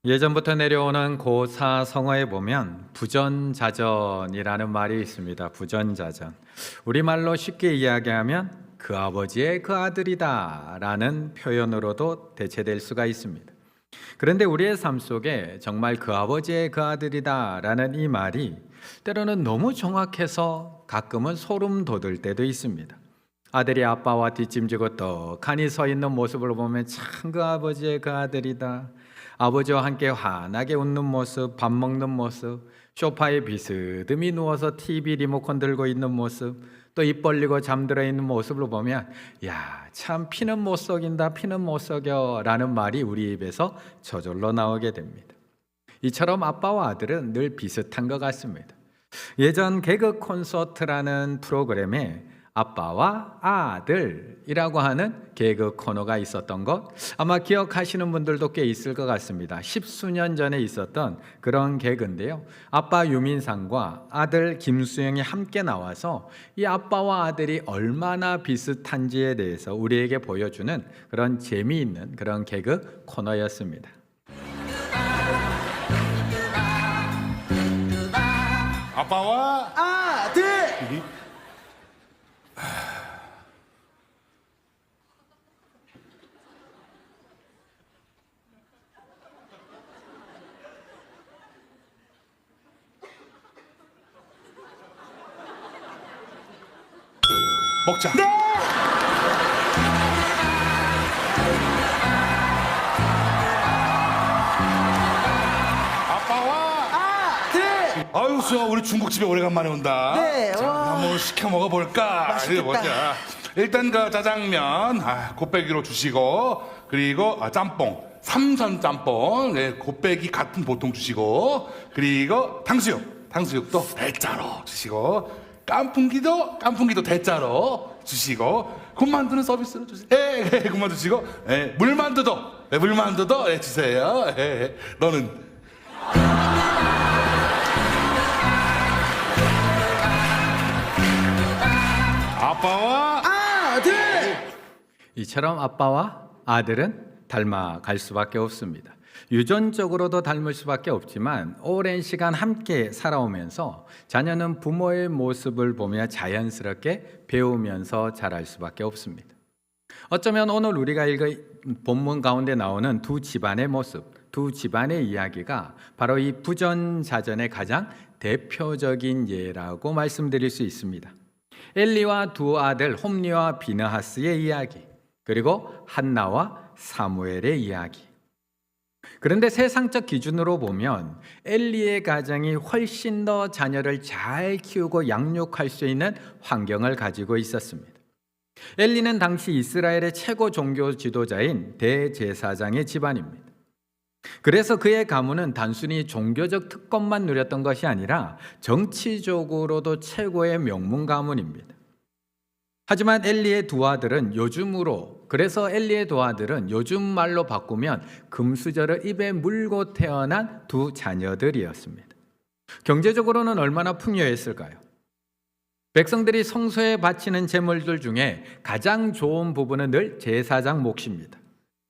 예전부터 내려오는 고사성어에 보면 부전자전이라는 말이 있습니다. 부전자전. 우리말로 쉽게 이야기하면 그 아버지의 그 아들이다 라는 표현으로도 대체될 수가 있습니다. 그런데 우리의 삶 속에 정말 그 아버지의 그 아들이다 라는 이 말이 때로는 너무 정확해서 가끔은 소름 돋을 때도 있습니다. 아들이 아빠와 뒷짐지고 떡하니 서 있는 모습을 보면 참 그 아버지의 그 아들이다. 아버지와 함께 환하게 웃는 모습, 밥 먹는 모습, 소파에 비스듬히 누워서 TV 리모컨 들고 있는 모습, 또 입 벌리고 잠들어 있는 모습을 보면 야, 참 피는 못 속인다, 피는 못 속여 라는 말이 우리 입에서 저절로 나오게 됩니다. 이처럼 아빠와 아들은 늘 비슷한 것 같습니다. 예전 개그 콘서트라는 프로그램에 아빠와 아들이라고 하는 개그 코너가 있었던 것 아마 기억하시는 분들도 꽤 있을 것 같습니다. 십수년 전에 있었던 그런 개그인데요. 아빠 유민상과 아들 김수영이 함께 나와서 이 아빠와 아들이 얼마나 비슷한지에 대해서 우리에게 보여주는 그런 재미있는 그런 개그 코너였습니다. 아빠와 아들! 먹자. 아빠와 아들! 아유 수아 우리 중국집에 오래간만에 온다. 네, 자, 와. 한번 시켜 먹어볼까? 맛있겠다. 이거 보자. 일단 그 짜장면 곱빼기로 주시고 그리고 짬뽕 삼선 짬뽕 곱빼기 같은 보통 주시고 그리고 탕수육도 대짜로 주시고 깐풍기도 대짜로 주시고 군만두는 서비스로 주세요. 군만두 주시고 물만두도 주세요. 너는 아빠와 아들! 이처럼 아빠와 아들은 닮아갈 수밖에 없습니다. 유전적으로도 닮을 수밖에 없지만 오랜 시간 함께 살아오면서 자녀는 부모의 모습을 보며 자연스럽게 배우면서 자랄 수밖에 없습니다. 어쩌면 오늘 우리가 읽은 본문 가운데 나오는 두 집안의 모습, 두 집안의 이야기가 바로 이 부전자전의 가장 대표적인 예라고 말씀드릴 수 있습니다. 엘리와 두 아들 홈리와 비느하스의 이야기, 그리고 한나와 사무엘의 이야기. 그런데 세상적 기준으로 보면 엘리의 가정이 훨씬 더 자녀를 잘 키우고 양육할 수 있는 환경을 가지고 있었습니다. 엘리는 당시 이스라엘의 최고 종교 지도자인 대제사장의 집안입니다. 그래서 그의 가문은 단순히 종교적 특권만 누렸던 것이 아니라 정치적으로도 최고의 명문 가문입니다. 하지만 엘리의 두 아들은 그래서 엘리의 두 아들은 요즘 말로 바꾸면 금수저를 입에 물고 태어난 두 자녀들이었습니다. 경제적으로는 얼마나 풍요했을까요? 백성들이 성소에 바치는 제물들 중에 가장 좋은 부분은 늘 제사장 몫입니다.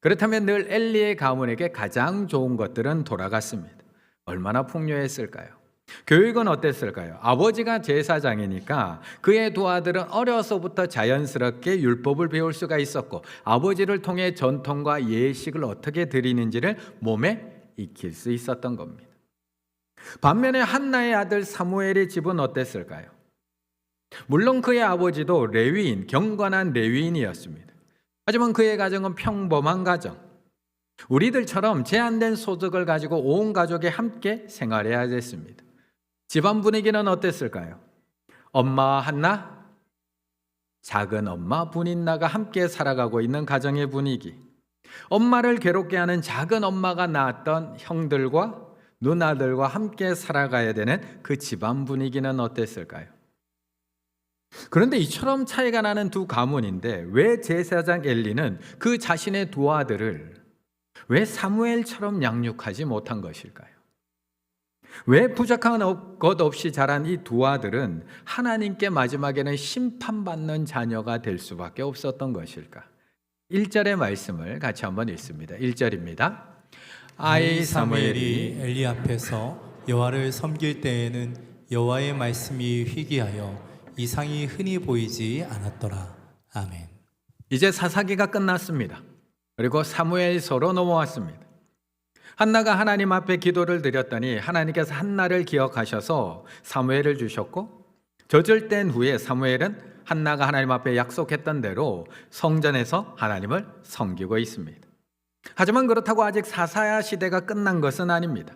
그렇다면 늘 엘리의 가문에게 가장 좋은 것들은 돌아갔습니다. 얼마나 풍요했을까요? 교육은 어땠을까요? 아버지가 제사장이니까 그의 두 아들은 어려서부터 자연스럽게 율법을 배울 수가 있었고 아버지를 통해 전통과 예식을 어떻게 드리는지를 몸에 익힐 수 있었던 겁니다. 반면에 한나의 아들 사무엘의 집은 어땠을까요? 물론 그의 아버지도 경건한 레위인이었습니다. 하지만 그의 가정은 평범한 가정. 우리들처럼 제한된 소득을 가지고 온 가족이 함께 생활해야 됐습니다. 집안 분위기는 어땠을까요? 엄마와 한나, 작은 엄마 분인나가 함께 살아가고 있는 가정의 분위기. 엄마를 괴롭게 하는 작은 엄마가 낳았던 형들과 누나들과 함께 살아가야 되는 그 집안 분위기는 어땠을까요? 그런데 이처럼 차이가 나는 두 가문인데 왜 제사장 엘리는 그 자신의 두 아들을 왜 사무엘처럼 양육하지 못한 것일까요? 왜 부족한 것 없이 자란 이 두 아들은 하나님께 마지막에는 심판받는 자녀가 될 수밖에 없었던 것일까? 1절의 말씀을 같이 한번 읽습니다. 1절입니다. 아이 사무엘이 엘리 앞에서 여호와를 섬길 때에는 여호와의 말씀이 희귀하여 이상이 흔히 보이지 않았더라. 아멘. 이제 사사기가 끝났습니다. 그리고 사무엘서로 넘어왔습니다. 한나가 하나님 앞에 기도를 드렸더니 하나님께서 한나를 기억하셔서 사무엘을 주셨고, 저절된 후에 사무엘은 한나가 하나님 앞에 약속했던 대로 성전에서 하나님을 섬기고 있습니다. 하지만 그렇다고 아직 사사 시대가 끝난 것은 아닙니다.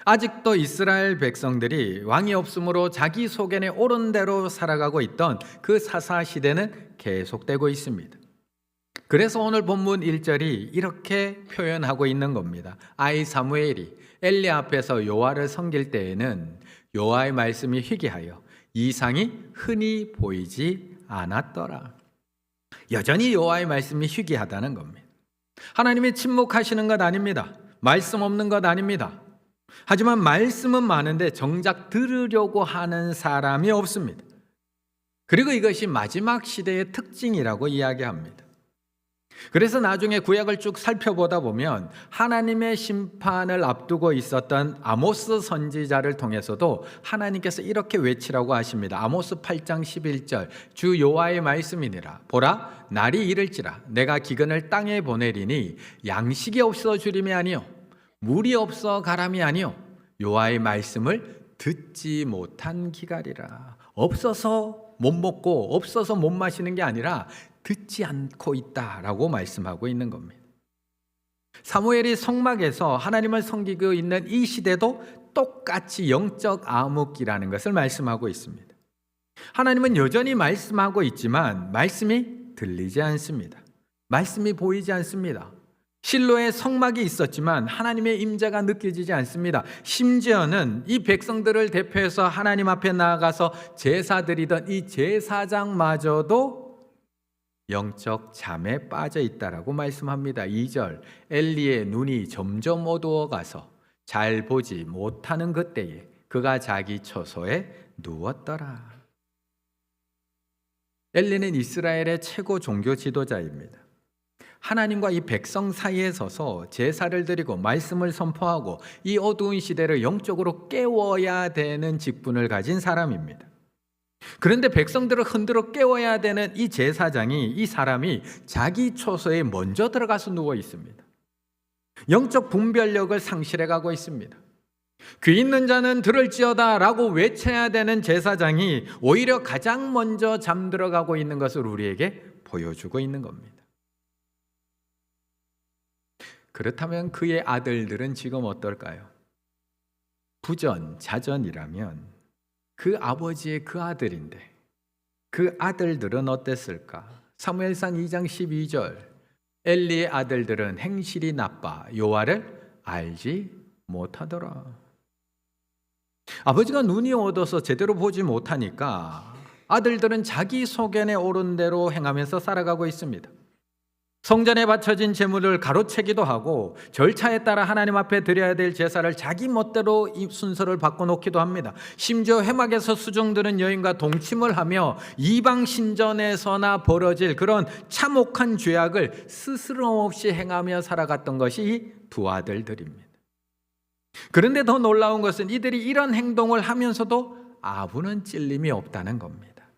아직도 이스라엘 백성들이 왕이 없으므로 자기 소견에 옳은 대로 살아가고 있던 그 사사 시대는 계속되고 있습니다. 그래서 오늘 본문 1절이 이렇게 표현하고 있는 겁니다. 아이 사무엘이 엘리 앞에서 여호와를 섬길 때에는 여호와의 말씀이 희귀하여 이상이 흔히 보이지 않았더라. 여전히 여호와의 말씀이 희귀하다는 겁니다. 하나님이 침묵하시는 것 아닙니다. 말씀 없는 것 아닙니다. 하지만 말씀은 많은데 정작 들으려고 하는 사람이 없습니다. 그리고 이것이 마지막 시대의 특징이라고 이야기합니다. 그래서 나중에 구약을 쭉 살펴보다 보면 하나님의 심판을 앞두고 있었던 아모스 선지자를 통해서도 하나님께서 이렇게 외치라고 하십니다. 아모스 8장 11절 주 여호와의 말씀이니라. 보라 날이 이를지라 내가 기근을 땅에 보내리니 양식이 없어 주림이 아니요 물이 없어 가람이 아니요 여호와의 말씀을 듣지 못한 기갈이라. 없어서 못 먹고 없어서 못 마시는 게 아니라 듣지 않고 있다라고 말씀하고 있는 겁니다. 사무엘이 성막에서 하나님을 섬기고 있는 이 시대도 똑같이 영적 암흑기라는 것을 말씀하고 있습니다. 하나님은 여전히 말씀하고 있지만 말씀이 들리지 않습니다. 말씀이 보이지 않습니다. 실로에 성막이 있었지만 하나님의 임재가 느껴지지 않습니다. 심지어는 이 백성들을 대표해서 하나님 앞에 나아가서 제사 드리던 이 제사장마저도 영적 잠에 빠져 있다라고 말씀합니다. 2절 엘리의 눈이 점점 어두워가서 잘 보지 못하는 그때에 그가 자기 처소에 누웠더라. 엘리는 이스라엘의 최고 종교 지도자입니다. 하나님과 이 백성 사이에 서서 제사를 드리고 말씀을 선포하고 이 어두운 시대를 영적으로 깨워야 되는 직분을 가진 사람입니다. 그런데 백성들을 흔들어 깨워야 되는 이 제사장이, 이 사람이 자기 처소에 먼저 들어가서 누워 있습니다. 영적 분별력을 상실해 가고 있습니다. 귀 있는 자는 들을지어다 라고 외쳐야 되는 제사장이 오히려 가장 먼저 잠들어가고 있는 것을 우리에게 보여주고 있는 겁니다. 그렇다면 그의 아들들은 지금 어떨까요? 부전자전이라면 그 아버지의 그 아들인데 그 아들들은 어땠을까? 사무엘상 2장 12절 엘리의 아들들은 행실이 나빠 여호와를 알지 못하더라. 아버지가 눈이 어두워서 제대로 보지 못하니까 아들들은 자기 소견에 옳은 대로 행하면서 살아가고 있습니다. 성전에 바쳐진 제물을 가로채기도 하고 절차에 따라 하나님 앞에 드려야 될 제사를 자기 멋대로 이 순서를 바꿔놓기도 합니다. 심지어 회막에서 수종드는 여인과 동침을 하며 이방 신전에서나 벌어질 그런 참혹한 죄악을 스스럼 없이 행하며 살아갔던 것이 이 두 아들들입니다. 그런데 더 놀라운 것은 이들이 이런 행동을 하면서도 아부는 찔림이 없다는 겁니다.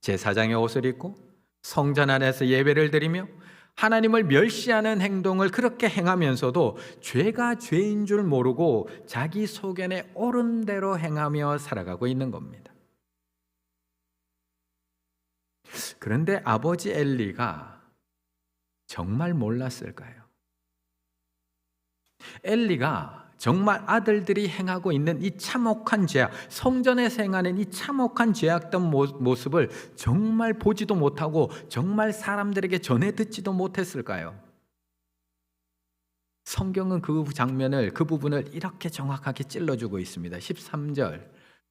제사장의 옷을 입고 성전 안에서 예배를 드리며 하나님을 멸시하는 행동을 그렇게 행하면서도 죄가 죄인 줄 모르고 자기 소견에 옳은 대로 행하며 살아가고 있는 겁니다. 그런데 아버지 엘리가 정말 몰랐을까요? 엘리가 정말 아들들이 행하고 있는 이 참혹한 죄악, 성전에서 행하는 이 참혹한 죄악된 모습을 정말 보지도 못하고 정말 사람들에게 전해 듣지도 못했을까요? 성경은 그 장면을, 그 부분을 이렇게 정확하게 찔러주고 있습니다. 13절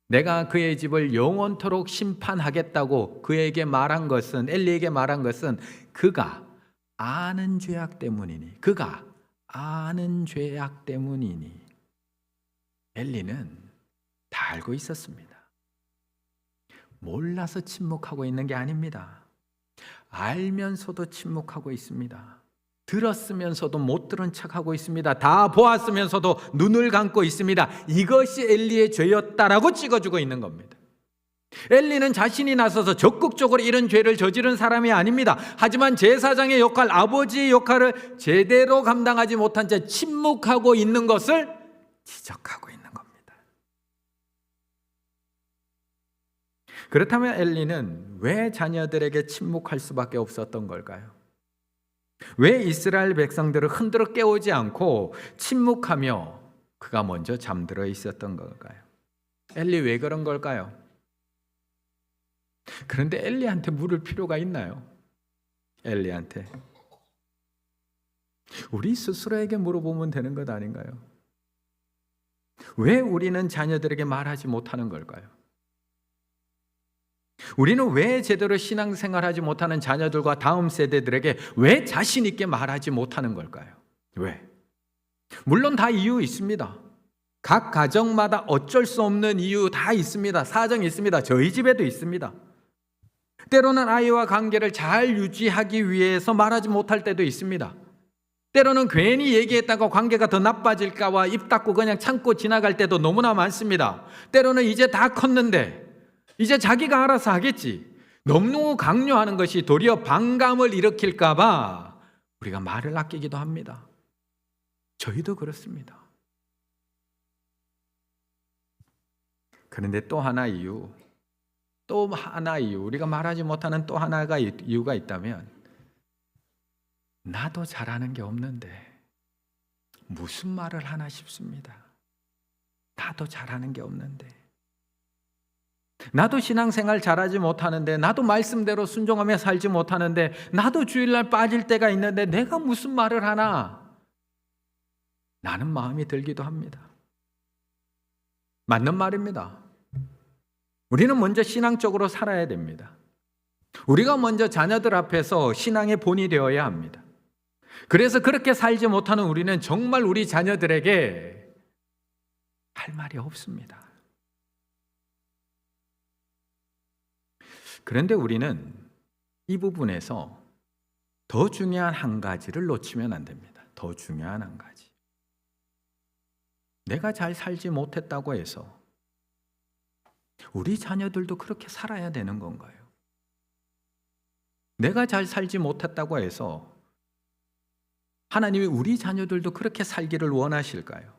내가 그의 집을 영원토록 심판하겠다고 그에게 말한 것은, 엘리에게 말한 것은 그가 아는 죄악 때문이니, 그가 아는 죄악 때문이니. 엘리는 다 알고 있었습니다. 몰라서 침묵하고 있는 게 아닙니다. 알면서도 침묵하고 있습니다. 들었으면서도 못 들은 척하고 있습니다. 다 보았으면서도 눈을 감고 있습니다. 이것이 엘리의 죄였다라고 찍어주고 있는 겁니다. 엘리는 자신이 나서서 적극적으로 이런 죄를 저지른 사람이 아닙니다. 하지만 제사장의 역할, 아버지의 역할을 제대로 감당하지 못한 채 침묵하고 있는 것을 지적하고 있는 겁니다. 그렇다면 엘리는 왜 자녀들에게 침묵할 수밖에 없었던 걸까요? 왜 이스라엘 백성들을 흔들어 깨우지 않고 침묵하며 그가 먼저 잠들어 있었던 걸까요? 엘리 왜 그런 걸까요? 그런데 엘리한테 물을 필요가 있나요? 엘리한테. 우리 스스로에게 물어보면 되는 것 아닌가요? 왜 우리는 자녀들에게 말하지 못하는 걸까요? 우리는 왜 제대로 신앙생활하지 못하는 자녀들과 다음 세대들에게 왜 자신 있게 말하지 못하는 걸까요? 왜? 물론 다 이유 있습니다. 각 가정마다 어쩔 수 없는 이유 다 있습니다. 사정이 있습니다. 저희 집에도 있습니다. 때로는 아이와 관계를 잘 유지하기 위해서 말하지 못할 때도 있습니다. 때로는 괜히 얘기했다가 관계가 더 나빠질까 봐 입 닫고 그냥 참고 지나갈 때도 너무나 많습니다. 때로는 이제 다 컸는데 이제 자기가 알아서 하겠지. 너무 강요하는 것이 도리어 반감을 일으킬까 봐 우리가 말을 아끼기도 합니다. 저희도 그렇습니다. 그런데 또 하나 이유, 우리가 말하지 못하는 또 하나가 이유가 있다면 나도 잘하는 게 없는데 무슨 말을 하나 싶습니다. 나도 잘하는 게 없는데, 나도 신앙생활 잘하지 못하는데, 나도 말씀대로 순종하며 살지 못하는데, 나도 주일날 빠질 때가 있는데 내가 무슨 말을 하나, 나는 마음이 들기도 합니다. 맞는 말입니다. 우리는 먼저 신앙적으로 살아야 됩니다. 우리가 먼저 자녀들 앞에서 신앙의 본이 되어야 합니다. 그래서 그렇게 살지 못하는 우리는 정말 우리 자녀들에게 할 말이 없습니다. 그런데 우리는 이 부분에서 더 중요한 한 가지를 놓치면 안 됩니다. 더 중요한 한 가지. 내가 잘 살지 못했다고 해서 우리 자녀들도 그렇게 살아야 되는 건가요? 내가 잘 살지 못했다고 해서 하나님이 우리 자녀들도 그렇게 살기를 원하실까요?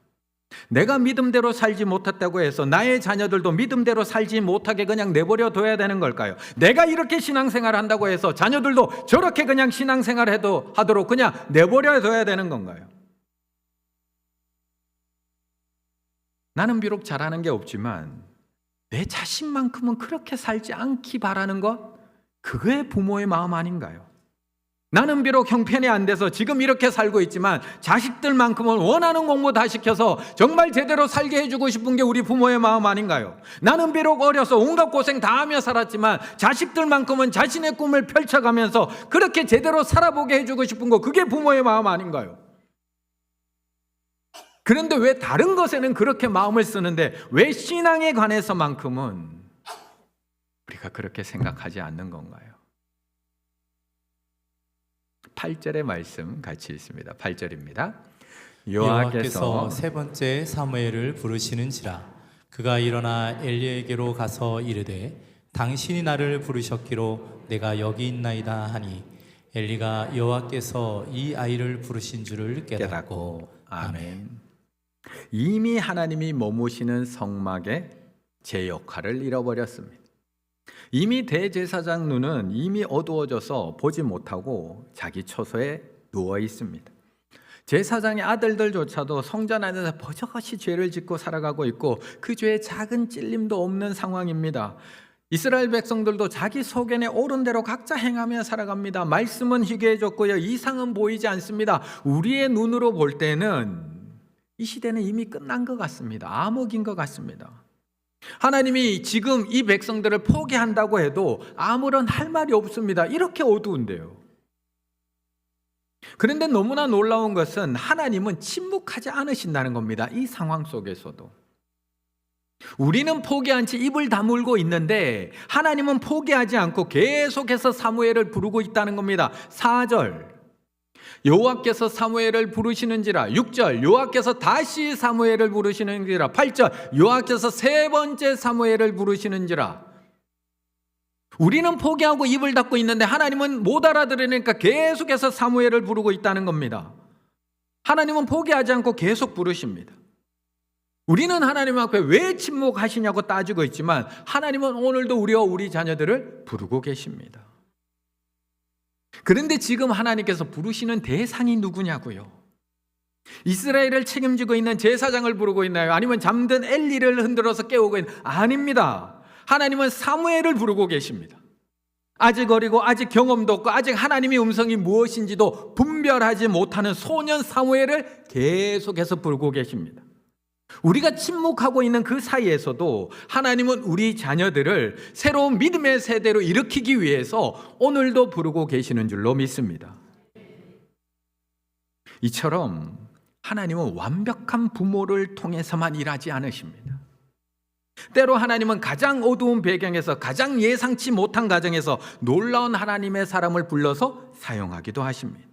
내가 믿음대로 살지 못했다고 해서 나의 자녀들도 믿음대로 살지 못하게 그냥 내버려 둬야 되는 걸까요? 내가 이렇게 신앙생활 한다고 해서 자녀들도 저렇게 그냥 신앙생활 하도록 그냥 내버려 둬야 되는 건가요? 나는 비록 잘하는 게 없지만 내 자신만큼은 그렇게 살지 않기 바라는 것, 그게 부모의 마음 아닌가요? 나는 비록 형편이 안 돼서 지금 이렇게 살고 있지만 자식들만큼은 원하는 공부 다 시켜서 정말 제대로 살게 해주고 싶은 게 우리 부모의 마음 아닌가요? 나는 비록 어려서 온갖 고생 다 하며 살았지만 자식들만큼은 자신의 꿈을 펼쳐가면서 그렇게 제대로 살아보게 해주고 싶은 거, 그게 부모의 마음 아닌가요? 그런데 왜 다른 것에는 그렇게 마음을 쓰는데 왜 신앙에 관해서만큼은 우리가 그렇게 생각하지 않는 건가요? 8절의 말씀 같이 읽습니다. 8절입니다. 여호와께서 세 번째 사무엘을 부르시는지라 그가 일어나 엘리에게로 가서 이르되 당신이 나를 부르셨기로 내가 여기 있나이다 하니 엘리가 여호와께서 이 아이를 부르신 줄을 깨닫고 아멘. 이미 하나님이 머무시는 성막에 제 역할을 잃어버렸습니다. 이미 대제사장 눈은 이미 어두워져서 보지 못하고 자기 처소에 누워 있습니다. 제사장의 아들들조차도 성전 안에서 버젓이 죄를 짓고 살아가고 있고 그 죄에 작은 찔림도 없는 상황입니다. 이스라엘 백성들도 자기 소견에 옳은 대로 각자 행하며 살아갑니다. 말씀은 희귀해졌고요, 이상은 보이지 않습니다. 우리의 눈으로 볼 때는 이 시대는 이미 끝난 것 같습니다. 암흑인 것 같습니다. 하나님이 지금 이 백성들을 포기한다고 해도 아무런 할 말이 없습니다. 이렇게 어두운데요. 그런데 너무나 놀라운 것은 하나님은 침묵하지 않으신다는 겁니다. 이 상황 속에서도. 우리는 포기한 채 입을 다물고 있는데 하나님은 포기하지 않고 계속해서 사무엘을 부르고 있다는 겁니다. 4절. 여호와께서 사무엘을 부르시는지라. 6절 여호와께서 다시 사무엘을 부르시는지라. 8절 여호와께서 세 번째 사무엘을 부르시는지라. 우리는 포기하고 입을 닫고 있는데 하나님은 못 알아들으니까 계속해서 사무엘을 부르고 있다는 겁니다. 하나님은 포기하지 않고 계속 부르십니다. 우리는 하나님 앞에 왜 침묵하시냐고 따지고 있지만 하나님은 오늘도 우리와 우리 자녀들을 부르고 계십니다. 그런데 지금 하나님께서 부르시는 대상이 누구냐고요? 이스라엘을 책임지고 있는 제사장을 부르고 있나요? 아니면 잠든 엘리를 흔들어서 깨우고 있는? 아닙니다. 하나님은 사무엘을 부르고 계십니다. 아직 어리고 아직 경험도 없고 아직 하나님의 음성이 무엇인지도 분별하지 못하는 소년 사무엘을 계속해서 부르고 계십니다. 우리가 침묵하고 있는 그 사이에서도 하나님은 우리 자녀들을 새로운 믿음의 세대로 일으키기 위해서 오늘도 부르고 계시는 줄로 믿습니다. 이처럼 하나님은 완벽한 부모를 통해서만 일하지 않으십니다. 때로 하나님은 가장 어두운 배경에서 가장 예상치 못한 가정에서 놀라운 하나님의 사람을 불러서 사용하기도 하십니다.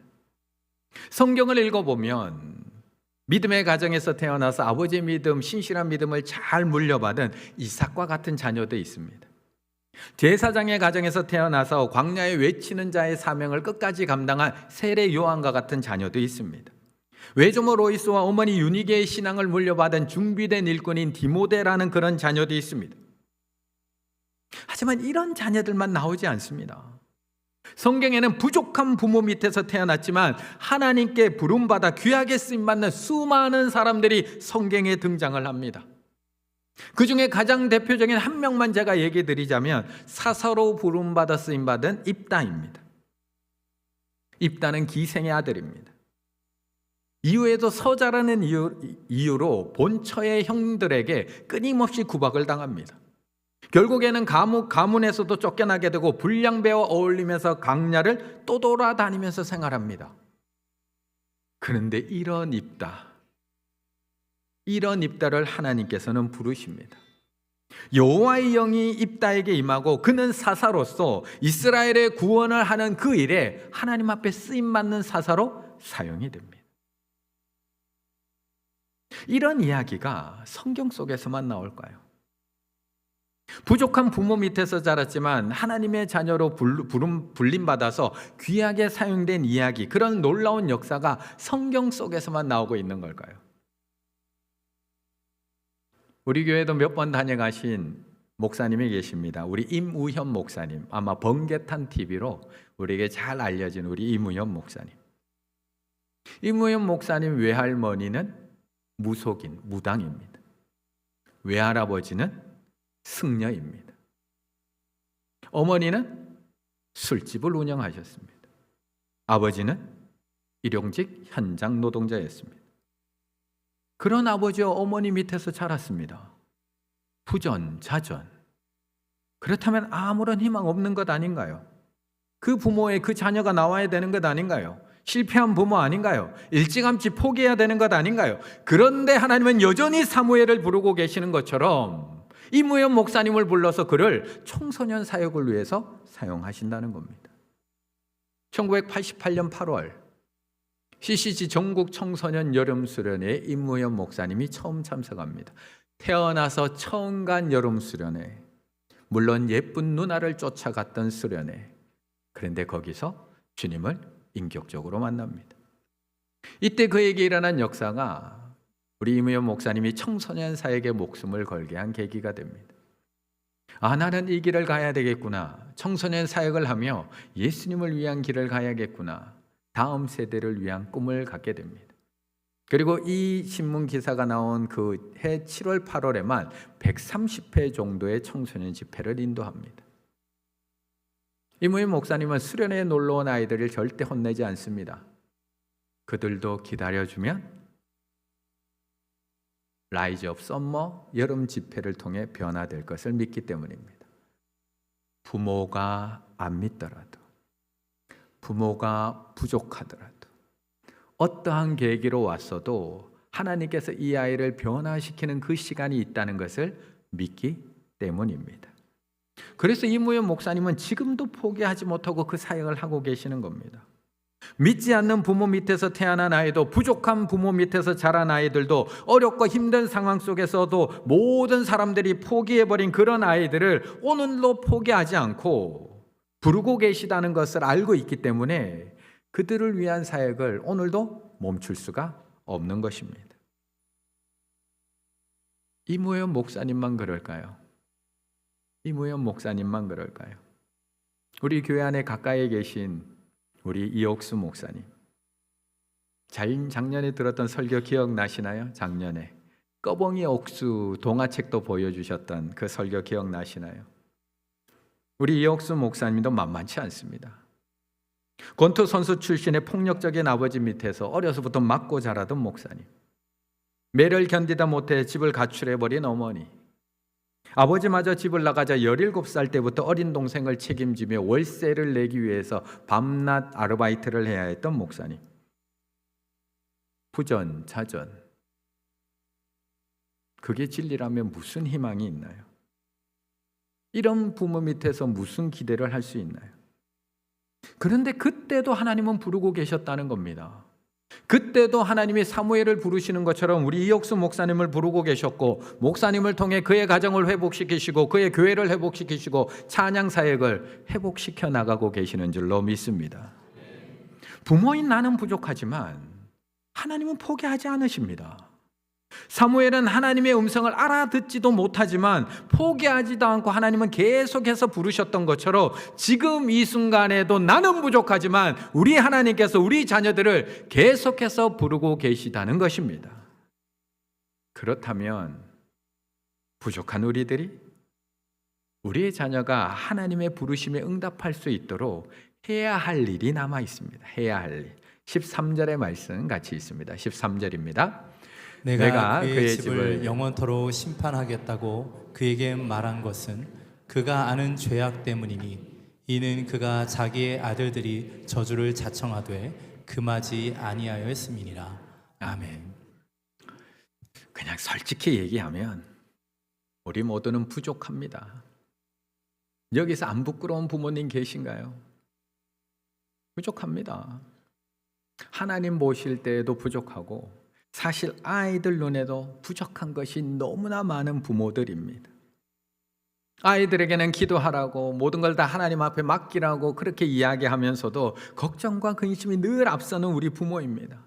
성경을 읽어보면 믿음의 가정에서 태어나서 아버지의 믿음, 신실한 믿음을 잘 물려받은 이삭과 같은 자녀도 있습니다. 제사장의 가정에서 태어나서 광야에 외치는 자의 사명을 끝까지 감당한 세례 요한과 같은 자녀도 있습니다. 외조모 로이스와 어머니 유니게의 신앙을 물려받은 준비된 일꾼인 디모데라는 그런 자녀도 있습니다. 하지만 이런 자녀들만 나오지 않습니다. 성경에는 부족한 부모 밑에서 태어났지만 하나님께 부름받아 귀하게 쓰임받는 수많은 사람들이 성경에 등장을 합니다. 그 중에 가장 대표적인 한 명만 제가 얘기 드리자면 사사로 부름받아 쓰임받은 입다입니다. 입다는 기생의 아들입니다. 이후에도 서자라는 이유로 본처의 형들에게 끊임없이 구박을 당합니다. 결국에는 가문에서도 쫓겨나게 되고 불량배와 어울리면서 강야를 떠돌아다니면서 생활합니다. 그런데 이런 입다를 하나님께서는 부르십니다. 여호와의 영이 입다에게 임하고 그는 사사로서 이스라엘의 구원을 하는 그 일에 하나님 앞에 쓰임받는 사사로 사용이 됩니다. 이런 이야기가 성경 속에서만 나올까요? 부족한 부모 밑에서 자랐지만 하나님의 자녀로 불림받아서 귀하게 사용된 이야기, 그런 놀라운 역사가 성경 속에서만 나오고 있는 걸까요? 우리 교회도 몇 번 다녀가신 목사님이 계십니다. 우리 임우현 목사님, 아마 번개탄 TV로 우리에게 잘 알려진 우리 임우현 목사님. 임우현 목사님 외할머니는 무속인, 무당입니다. 외할아버지는 승려입니다. 어머니는 술집을 운영하셨습니다. 아버지는 일용직 현장 노동자였습니다. 그런 아버지와 어머니 밑에서 자랐습니다. 부전자전. 그렇다면 아무런 희망 없는 것 아닌가요? 그 부모의 그 자녀가 나와야 되는 것 아닌가요? 실패한 부모 아닌가요? 일찌감치 포기해야 되는 것 아닌가요? 그런데 하나님은 여전히 사무엘을 부르고 계시는 것처럼 임우현 목사님을 불러서 그를 청소년 사역을 위해서 사용하신다는 겁니다. 1988년 8월 CCG 전국 청소년 여름 수련회에 임우현 목사님이 처음 참석합니다. 태어나서 처음 간 여름 수련회, 물론 예쁜 누나를 쫓아갔던 수련회, 그런데 거기서 주님을 인격적으로 만납니다. 이때 그에게 일어난 역사가 우리 임우현 목사님이 청소년 사역에 목숨을 걸게 한 계기가 됩니다. 아, 나는 이 길을 가야 되겠구나. 청소년 사역을 하며 예수님을 위한 길을 가야겠구나. 다음 세대를 위한 꿈을 갖게 됩니다. 그리고 이 신문 기사가 나온 그 해 7월 8월에만 130회 정도의 청소년 집회를 인도합니다. 임우현 목사님은 수련회에 놀러 온 아이들을 절대 혼내지 않습니다. 그들도 기다려주면 라이즈 업 썸머 여름 집회를 통해 변화될 것을 믿기 때문입니다. 부모가 안 믿더라도, 부모가 부족하더라도, 어떠한 계기로 왔어도 하나님께서 이 아이를 변화시키는 그 시간이 있다는 것을 믿기 때문입니다. 그래서 임우현 목사님은 지금도 포기하지 못하고 그 사역을 하고 계시는 겁니다. 믿지 않는 부모 밑에서 태어난 아이도, 부족한 부모 밑에서 자란 아이들도, 어렵고 힘든 상황 속에서도 모든 사람들이 포기해버린 그런 아이들을 오늘도 포기하지 않고 부르고 계시다는 것을 알고 있기 때문에 그들을 위한 사역을 오늘도 멈출 수가 없는 것입니다. 이무현 목사님만 그럴까요? 이무현 목사님만 그럴까요? 우리 교회 안에 가까이에 계신 우리 이옥수 목사님, 작년에 들었던 설교 기억나시나요? 작년에 꺼벙이 옥수 동화책도 보여주셨던 그 설교 기억나시나요? 우리 이옥수 목사님도 만만치 않습니다. 권투 선수 출신의 폭력적인 아버지 밑에서 어려서부터 맞고 자라던 목사님, 매를 견디다 못해 집을 가출해버린 어머니, 아버지마저 집을 나가자 17살 때부터 어린 동생을 책임지며 월세를 내기 위해서 밤낮 아르바이트를 해야 했던 목사님, 부전자전, 그게 진리라면 무슨 희망이 있나요? 이런 부모 밑에서 무슨 기대를 할 수 있나요? 그런데 그때도 하나님은 부르고 계셨다는 겁니다. 그때도 하나님이 사무엘을 부르시는 것처럼 우리 이옥수 목사님을 부르고 계셨고, 목사님을 통해 그의 가정을 회복시키시고 그의 교회를 회복시키시고 찬양 사역을 회복시켜 나가고 계시는 줄로 믿습니다. 부모인 나는 부족하지만 하나님은 포기하지 않으십니다. 사무엘은 하나님의 음성을 알아듣지도 못하지만 포기하지도 않고 하나님은 계속해서 부르셨던 것처럼 지금 이 순간에도 나는 부족하지만 우리 하나님께서 우리 자녀들을 계속해서 부르고 계시다는 것입니다. 그렇다면 부족한 우리들이 우리의 자녀가 하나님의 부르심에 응답할 수 있도록 해야 할 일이 남아 있습니다. 해야 할 일. 13절의 말씀 같이 있습니다. 13절입니다. 내가 그의 집을 영원토록 심판하겠다고 그에게 말한 것은 그가 아는 죄악 때문이니 이는 그가 자기의 아들들이 저주를 자청하되 금하지 아니하였음이니라. 아멘. 그냥 솔직히 얘기하면 우리 모두는 부족합니다. 여기서 안 부끄러운 부모님 계신가요? 부족합니다. 하나님 보실 때에도 부족하고 사실 아이들 눈에도 부족한 것이 너무나 많은 부모들입니다. 아이들에게는 기도하라고 모든 걸 다 하나님 앞에 맡기라고 그렇게 이야기하면서도 걱정과 근심이 늘 앞서는 우리 부모입니다.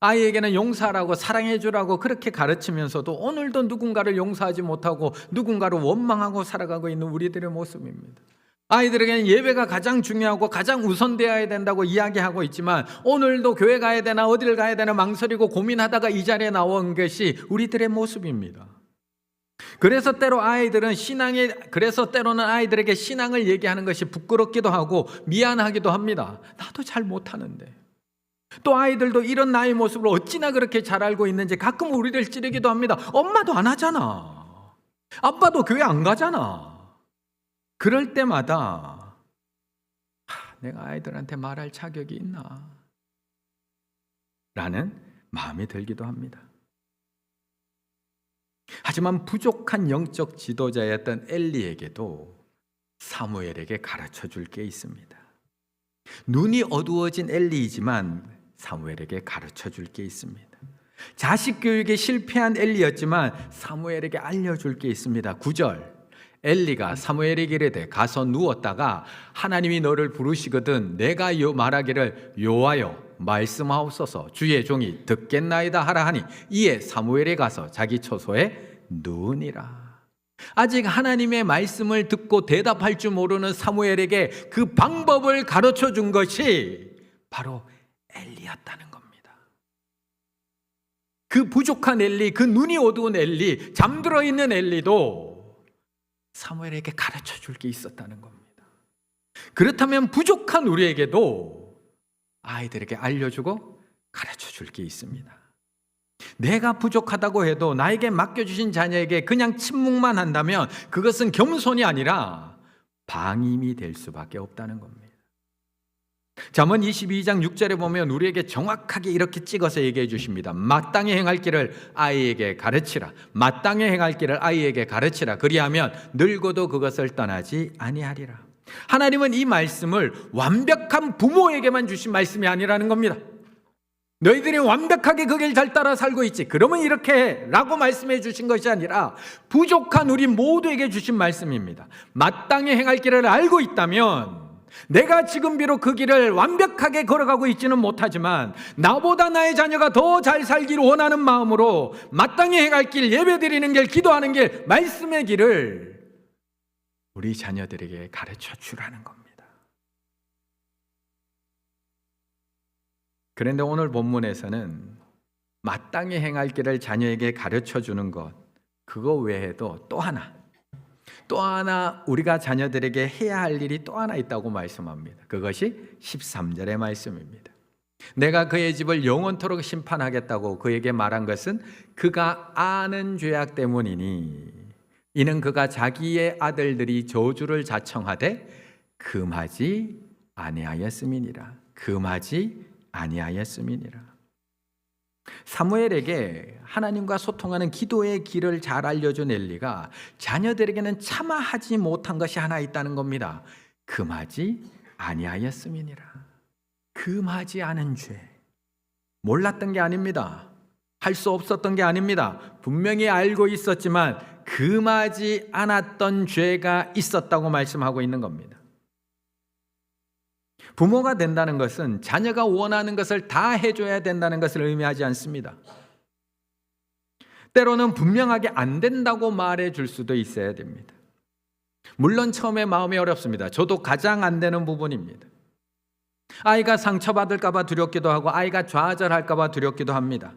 아이에게는 용서하라고 사랑해 주라고 그렇게 가르치면서도 오늘도 누군가를 용서하지 못하고 누군가를 원망하고 살아가고 있는 우리들의 모습입니다. 아이들에게는 예배가 가장 중요하고 가장 우선되어야 된다고 이야기하고 있지만 오늘도 교회 가야 되나 어딜 가야 되나 망설이고 고민하다가 이 자리에 나온 것이 우리들의 모습입니다. 그래서 때로는 아이들에게 신앙을 얘기하는 것이 부끄럽기도 하고 미안하기도 합니다. 나도 잘 못하는데. 또 아이들도 이런 나의 모습을 어찌나 그렇게 잘 알고 있는지 가끔 우리를 찌르기도 합니다. 엄마도 안 하잖아. 아빠도 교회 안 가잖아. 그럴 때마다 내가 아이들한테 말할 자격이 있나? 라는 마음이 들기도 합니다. 하지만 부족한 영적 지도자였던 엘리에게도 사무엘에게 가르쳐 줄 게 있습니다. 눈이 어두워진 엘리이지만 사무엘에게 가르쳐 줄 게 있습니다. 자식 교육에 실패한 엘리였지만 사무엘에게 알려줄 게 있습니다. 9절 엘리가 사무엘에게 이르되 가서 누웠다가 하나님이 너를 부르시거든 내가 말하기를 여호와여 말씀하옵소서 주의 종이 듣겠나이다 하라 하니 이에 사무엘이 가서 자기 처소에 누우니라. 아직 하나님의 말씀을 듣고 대답할 줄 모르는 사무엘에게 그 방법을 가르쳐 준 것이 바로 엘리였다는 겁니다. 그 부족한 엘리, 그 눈이 어두운 엘리, 잠들어 있는 엘리도 사무엘에게 가르쳐 줄 게 있었다는 겁니다. 그렇다면 부족한 우리에게도 아이들에게 알려주고 가르쳐 줄 게 있습니다. 내가 부족하다고 해도 나에게 맡겨주신 자녀에게 그냥 침묵만 한다면 그것은 겸손이 아니라 방임이 될 수밖에 없다는 겁니다. 잠언 22장 6절에 보면 우리에게 정확하게 이렇게 찍어서 얘기해 주십니다. 마땅히 행할 길을 아이에게 가르치라. 마땅히 행할 길을 아이에게 가르치라. 그리하면 늙어도 그것을 떠나지 아니하리라. 하나님은 이 말씀을 완벽한 부모에게만 주신 말씀이 아니라는 겁니다. 너희들이 완벽하게 그 길 잘 따라 살고 있지, 그러면 이렇게 해 라고 말씀해 주신 것이 아니라 부족한 우리 모두에게 주신 말씀입니다. 마땅히 행할 길을 알고 있다면 내가 지금 비록 그 길을 완벽하게 걸어가고 있지는 못하지만 나보다 나의 자녀가 더 잘 살기를 원하는 마음으로 마땅히 행할 길, 예배드리는 길, 기도하는 길, 말씀의 길을 우리 자녀들에게 가르쳐 주라는 겁니다. 그런데 오늘 본문에서는 마땅히 행할 길을 자녀에게 가르쳐 주는 것, 그거 외에도 또 하나 우리가 자녀들에게 해야 할 일이 또 하나 있다고 말씀합니다. 그것이 13절의 말씀입니다. 내가 그의 집을 영원토록 심판하겠다고 그에게 말한 것은 그가 아는 죄악 때문이니 이는 그가 자기의 아들들이 저주를 자청하되 금하지 아니하였음이니라. 사무엘에게 하나님과 소통하는 기도의 길을 잘 알려준 엘리가 자녀들에게는 차마 하지 못한 것이 하나 있다는 겁니다. 금하지 아니하였음이니라. 금하지 않은 죄. 몰랐던 게 아닙니다. 할 수 없었던 게 아닙니다. 분명히 알고 있었지만 금하지 않았던 죄가 있었다고 말씀하고 있는 겁니다. 부모가 된다는 것은 자녀가 원하는 것을 다 해줘야 된다는 것을 의미하지 않습니다. 때로는 분명하게 안 된다고 말해줄 수도 있어야 됩니다. 물론 처음에 마음이 어렵습니다. 저도 가장 안 되는 부분입니다. 아이가 상처받을까 봐 두렵기도 하고 아이가 좌절할까 봐 두렵기도 합니다.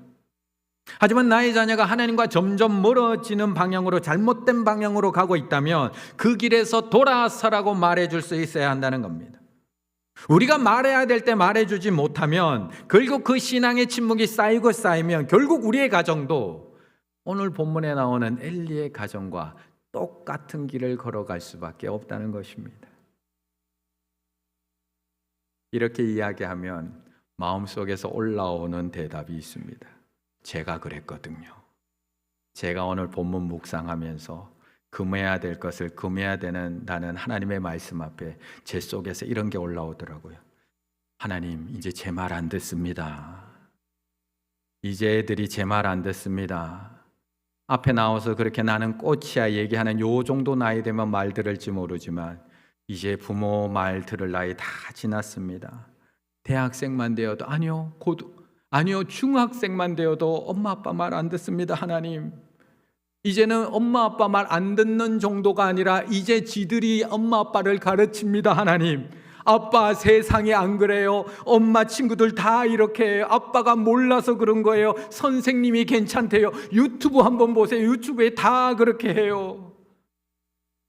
하지만 나의 자녀가 하나님과 점점 멀어지는 방향으로, 잘못된 방향으로 가고 있다면 그 길에서 돌아서라고 말해줄 수 있어야 한다는 겁니다. 우리가 말해야 될 때 말해주지 못하면 결국 그 신앙의 침묵이 쌓이면 결국 우리의 가정도 오늘 본문에 나오는 엘리의 가정과 똑같은 길을 걸어갈 수밖에 없다는 것입니다. 이렇게 이야기하면 마음속에서 올라오는 대답이 있습니다. 제가 그랬거든요. 제가 오늘 본문 묵상하면서 금해야 될 것을 금해야 된다는 하나님의 말씀 앞에 제 속에서 이런 게 올라오더라고요. 하나님, 이제 제 말 안 듣습니다. 이제 애들이 제 말 안 듣습니다. 앞에 나와서 그렇게 나는 꽃이야 얘기하는 요 정도 나이 되면 말 들을지 모르지만 이제 부모 말 들을 나이 다 지났습니다. 대학생만 되어도 아니요 중학생만 되어도 엄마 아빠 말 안 듣습니다. 하나님, 이제는 엄마 아빠 말 안 듣는 정도가 아니라 이제 지들이 엄마 아빠를 가르칩니다. 하나님, 아빠 세상에 안 그래요. 엄마 친구들 다 이렇게 해요. 아빠가 몰라서 그런 거예요. 선생님이 괜찮대요. 유튜브 한번 보세요. 유튜브에 다 그렇게 해요.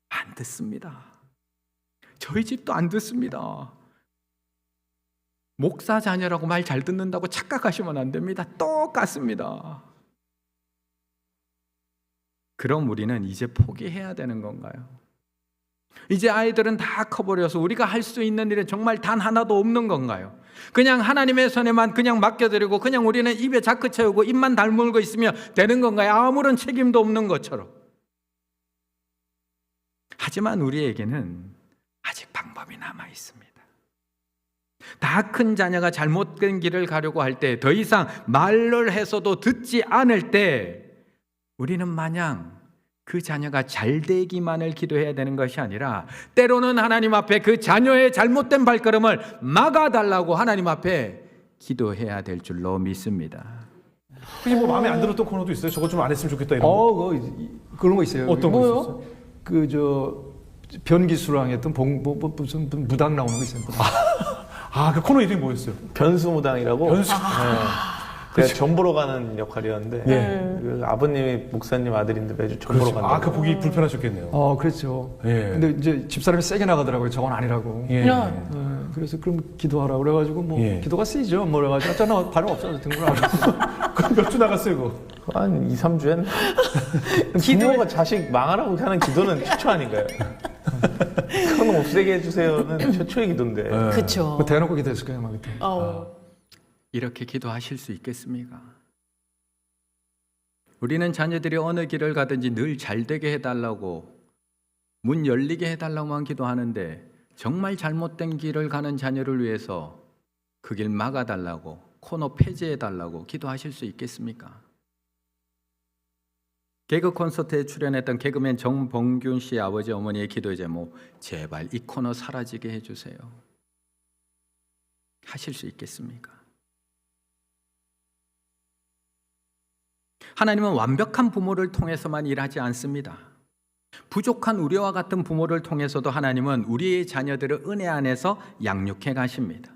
안 듣습니다. 저희 집도 안 듣습니다. 목사 자녀라고 말 잘 듣는다고 착각하시면 안 됩니다. 똑같습니다. 그럼 우리는 이제 포기해야 되는 건가요? 이제 아이들은 다 커버려서 우리가 할 수 있는 일은 정말 단 하나도 없는 건가요? 그냥 하나님의 손에만 그냥 맡겨드리고 그냥 우리는 입에 자크 채우고 입만 다물고 있으면 되는 건가요? 아무런 책임도 없는 것처럼. 하지만 우리에게는 아직 방법이 남아 있습니다. 다 큰 자녀가 잘못된 길을 가려고 할 때, 더 이상 말을 해서도 듣지 않을 때 우리는 마냥 그 자녀가 잘 되기만을 기도해야 되는 것이 아니라 때로는 하나님 앞에 그 자녀의 잘못된 발걸음을 막아달라고 하나님 앞에 기도해야 될 줄로 믿습니다. 혹시 뭐 마음에 안 들었던 코너도 있어요? 저거 좀 안 했으면 좋겠다 이런 거. 그런 거 있어요. 어떤 거 있었어요? 그 변기수랑 했던 무슨 무당 나오는 거 있어요. 그 코너 이름이 뭐였어요? 변수무당이라고. 변수. 제가 전 보러 가는 역할이었는데 그 아버님이 목사님 아들인데 매주 전 보러 간다. 그 보기 불편하셨겠네요. 그렇죠. 예. 근데 이제 집사람이 세게 나가더라고요. 저건 아니라고. 예. 그래서 그럼 기도하라고 그래가지고 기도가 세죠. 뭐 그래가지고 저는 발음 없어서 등록을 안 했어요. 그럼 몇 주 나갔어요, 그거? 한 2, 3주 했나? 부모가 자식 망하라고 하는 기도는 최초 아닌가요? 그건 없애게 해주세요는 최초의 기도인데. 그렇죠. 대놓고 기도했을 거예요, 막 그때. 이렇게 기도하실 수 있겠습니까? 우리는 자녀들이 어느 길을 가든지 늘 잘 되게 해달라고, 문 열리게 해달라고만 기도하는데 정말 잘못된 길을 가는 자녀를 위해서 그 길 막아달라고, 코너 폐지해달라고 기도하실 수 있겠습니까? 개그 콘서트에 출연했던 개그맨 정봉균 씨 아버지 어머니의 기도 제목, 제발 이 코너 사라지게 해주세요. 하실 수 있겠습니까? 하나님은 완벽한 부모를 통해서만 일하지 않습니다. 부족한 우리와 같은 부모를 통해서도 하나님은 우리의 자녀들을 은혜 안에서 양육해 가십니다.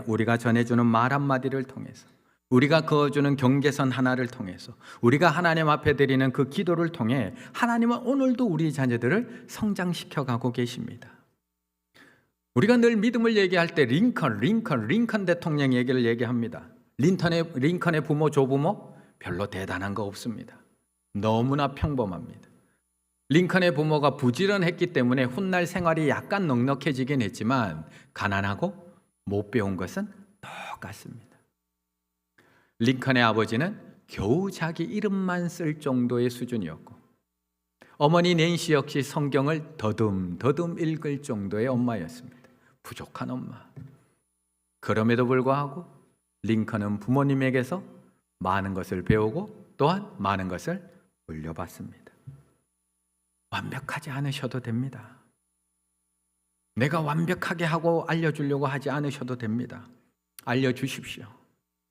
우리가 전해주는 말 한마디를 통해서, 우리가 그어주는 경계선 하나를 통해서, 우리가 하나님 앞에 드리는 그 기도를 통해 하나님은 오늘도 우리 자녀들을 성장시켜가고 계십니다. 우리가 늘 믿음을 얘기할 때 링컨 대통령 얘기를 얘기합니다. 링컨의 부모, 조부모 별로 대단한 거 없습니다. 너무나 평범합니다. 링컨의 부모가 부지런했기 때문에 훗날 생활이 약간 넉넉해지긴 했지만 가난하고 못 배운 것은 똑같습니다. 링컨의 아버지는 겨우 자기 이름만 쓸 정도의 수준이었고, 어머니 낸시 역시 성경을 더듬 읽을 정도의 엄마였습니다. 부족한 엄마. 그럼에도 불구하고 링컨은 부모님에게서 많은 것을 배우고 또한 많은 것을 물려받습니다. 완벽하지 않으셔도 됩니다. 내가 완벽하게 하고 알려주려고 하지 않으셔도 됩니다. 알려주십시오.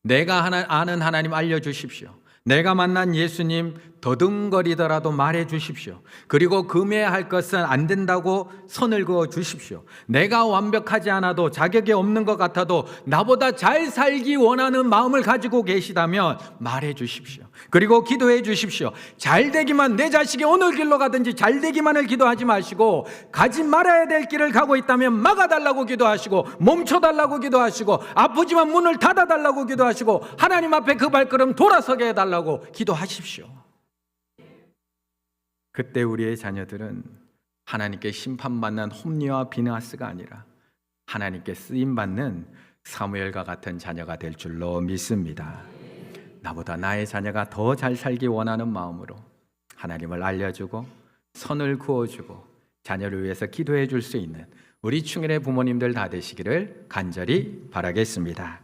내가 아는 하나님 알려주십시오. 내가 만난 예수님 더듬거리더라도 말해 주십시오. 그리고 금해할 것은 안 된다고 선을 그어 주십시오. 내가 완벽하지 않아도, 자격이 없는 것 같아도 나보다 잘 살기 원하는 마음을 가지고 계시다면 말해 주십시오. 그리고 기도해 주십시오. 잘 되기만, 내 자식이 어느 길로 가든지 잘 되기만을 기도하지 마시고, 가지 말아야 될 길을 가고 있다면 막아달라고 기도하시고, 멈춰달라고 기도하시고, 아프지만 문을 닫아달라고 기도하시고, 하나님 앞에 그 발걸음 돌아서게 해달라고 기도하십시오. 그때 우리의 자녀들은 하나님께 심판받는 홈리와 비느하스가 아니라 하나님께 쓰임받는 사무엘과 같은 자녀가 될 줄로 믿습니다. 나보다 나의 자녀가 더 잘 살기 원하는 마음으로 하나님을 알려주고 선을 그어주고 자녀를 위해서 기도해 줄 수 있는 우리 충일의 부모님들 다 되시기를 간절히 바라겠습니다.